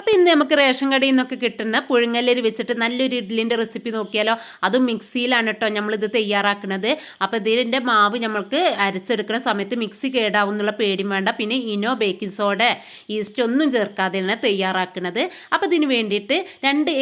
അപ്പോൾ ഇന്ന് നമുക്ക് റേഷൻ കടയിൽ നിന്നൊക്കെ കിട്ടുന്ന പുഴുങ്ങലരി വെച്ചിട്ട് നല്ലൊരു ഇഡ്ഡലിൻ്റെ റെസിപ്പി നോക്കിയാലോ. അതും മിക്സിയിലാണ് കേട്ടോ നമ്മളിത് തയ്യാറാക്കുന്നത്. അപ്പോൾ ഇതിൻ്റെ മാവ് നമ്മൾക്ക് അരച്ചെടുക്കുന്ന സമയത്ത് മിക്സി കേടാവും എന്നുള്ള പേടിയും വേണ്ട. പിന്നെ ഇനോ ബേക്കിംഗ് സോഡ ഈസ്റ്റ് ഒന്നും ചേർക്കാതെയാണ് തയ്യാറാക്കുന്നത്. അപ്പോൾ ഇതിന് വേണ്ടിയിട്ട്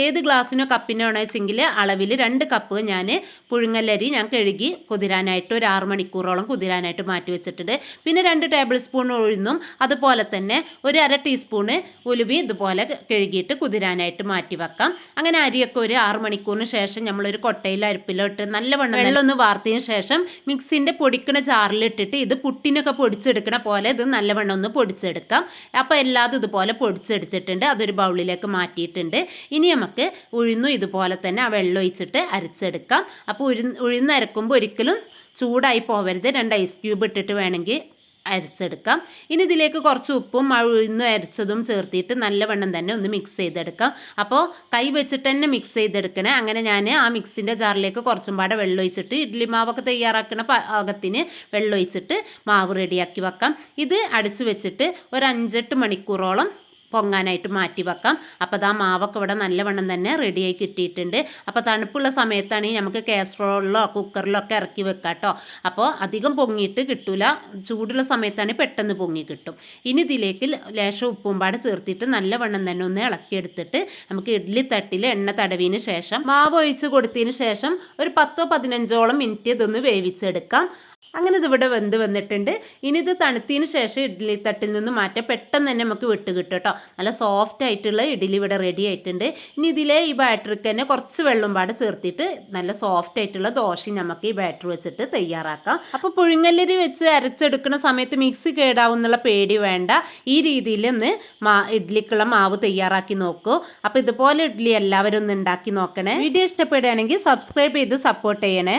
ഏത് ഗ്ലാസ്സിനോ കപ്പിനോ ആണെച്ചെങ്കിൽ അളവിൽ 2 കപ്പ് ഞാൻ പുഴുങ്ങലരി ഞാൻ കഴുകി കുതിരാനായിട്ട് ഒരു 6 മണിക്കൂറോളം കുതിരാനായിട്ട് മാറ്റി വെച്ചിട്ടുണ്ട്. പിന്നെ 2 ടേബിൾ സ്പൂൺ ഉഴുന്നും അതുപോലെ തന്നെ ഒരു 1/2 ടീസ്പൂണ് ഉലുവി ഇതുപോലെ കഴുകിയിട്ട് കുതിരാനായിട്ട് മാറ്റി വെക്കാം. അങ്ങനെ അരിയൊക്കെ ഒരു 6 മണിക്കൂറിന് ശേഷം നമ്മളൊരു കൊട്ടയിലോ അരിപ്പിലോ ഇട്ട് നല്ലവണ്ണം വെള്ളം ഒന്ന് വാർത്തതിന് ശേഷം മിക്സിൻ്റെ പൊടിക്കണ ജാറിലിട്ടിട്ട് ഇത് പുട്ടിനൊക്കെ പൊടിച്ചെടുക്കണ പോലെ ഇത് നല്ലവണ്ണം ഒന്ന് പൊടിച്ചെടുക്കാം. അപ്പോൾ എല്ലാതും ഇതുപോലെ പൊടിച്ചെടുത്തിട്ടുണ്ട്. അതൊരു ബൗളിലേക്ക് മാറ്റിയിട്ടുണ്ട്. ഇനി നമുക്ക് ഉഴുന്നും ഇതുപോലെ തന്നെ ആ വെള്ളം ഒഴിച്ചിട്ട് അരച്ചെടുക്കാം. അപ്പോൾ ഉഴുന്നരക്കുമ്പോൾ ഒരിക്കലും ചൂടായി പോവരുത്. 2 ഐസ് ക്യൂബ് ഇട്ടിട്ട് വേണമെങ്കിൽ അരച്ചെടുക്കാം. ഇനി ഇതിലേക്ക് കുറച്ച് ഉപ്പും ഉഴുന്നും അരച്ചതും ചേർത്തിട്ട് നല്ലവണ്ണം തന്നെ ഒന്ന് മിക്സ് ചെയ്തെടുക്കാം. അപ്പോൾ കൈ വെച്ചിട്ട് തന്നെ മിക്സ് ചെയ്തെടുക്കണേ. അങ്ങനെ ഞാൻ ആ മിക്സിൻ്റെ ജാറിലേക്ക് കുറച്ചും പാടെ വെള്ളം ഒഴിച്ചിട്ട് ഇഡ്ഡലി മാവൊക്കെ തയ്യാറാക്കുന്ന പാകത്തിന് വെള്ളം ഒഴിച്ചിട്ട് മാവ് റെഡിയാക്കി വെക്കാം. ഇത് അടച്ച് വെച്ചിട്ട് ഒരു 5-8 മണിക്കൂറോളം പൊങ്ങാനായിട്ട് മാറ്റി വെക്കാം. അപ്പോൾ ആ മാവൊക്കെ ഇവിടെ നല്ലവണ്ണം തന്നെ റെഡിയായി കിട്ടിയിട്ടുണ്ട്. അപ്പോൾ തണുപ്പുള്ള സമയത്താണെങ്കിൽ നമുക്ക് കാസറോളിലോ കുക്കറിലോ ഒക്കെ ഇറക്കി വെക്കാം കേട്ടോ. അപ്പോൾ അധികം പൊങ്ങിയിട്ട് കിട്ടില്ല. ചൂടുള്ള സമയത്താണെങ്കിൽ പെട്ടെന്ന് പൊങ്ങി കിട്ടും. ഇനി ഇതിലേക്ക് ലേശം ഉപ്പും പാടെ ചേർത്തിട്ട് നല്ലവണ്ണം തന്നെ ഒന്ന് ഇളക്കിയെടുത്തിട്ട് നമുക്ക് ഇഡ്ഡലി തട്ടിൽ എണ്ണ തടവിന് ശേഷം മാവ് ഒഴിച്ച് കൊടുത്തതിന് ശേഷം ഒരു 10-15 മിനിറ്റ് ഇതൊന്ന് വേവിച്ചെടുക്കാം. അങ്ങനെ ഇതിവിടെ വന്നിട്ടുണ്ട്. ഇനി ഇത് തണുത്തതിന് ശേഷം ഇഡ്ഡലി തട്ടിൽ നിന്ന് മാറ്റാം. പെട്ടെന്ന് തന്നെ നമുക്ക് വിട്ട് കിട്ടും കേട്ടോ. നല്ല സോഫ്റ്റ് ആയിട്ടുള്ള ഇഡ്ഡലി ഇവിടെ റെഡി ആയിട്ടുണ്ട്. ഇനി ഇതിലെ ഈ ബാറ്ററിക്ക് തന്നെ കുറച്ച് വെള്ളം പാടെ ചേർത്തിട്ട് നല്ല സോഫ്റ്റ് ആയിട്ടുള്ള ദോശ നമുക്ക് ഈ ബാറ്ററി വെച്ചിട്ട് തയ്യാറാക്കാം. അപ്പോൾ പുഴുങ്ങലരി വെച്ച് അരച്ചെടുക്കുന്ന സമയത്ത് മിക്സി കേടാവും എന്നുള്ള പേടി വേണ്ട. ഈ രീതിയിൽ ഒന്ന് ഇഡ്ഡലിക്കുള്ള മാവ് തയ്യാറാക്കി നോക്കൂ. അപ്പോൾ ഇതുപോലെ ഇഡ്ഡലി എല്ലാവരും ഒന്ന് ഉണ്ടാക്കി നോക്കണേ. വീഡിയോ ഇഷ്ടപ്പെടുകയാണെങ്കിൽ സബ്സ്ക്രൈബ് ചെയ്ത് സപ്പോർട്ട് ചെയ്യണേ.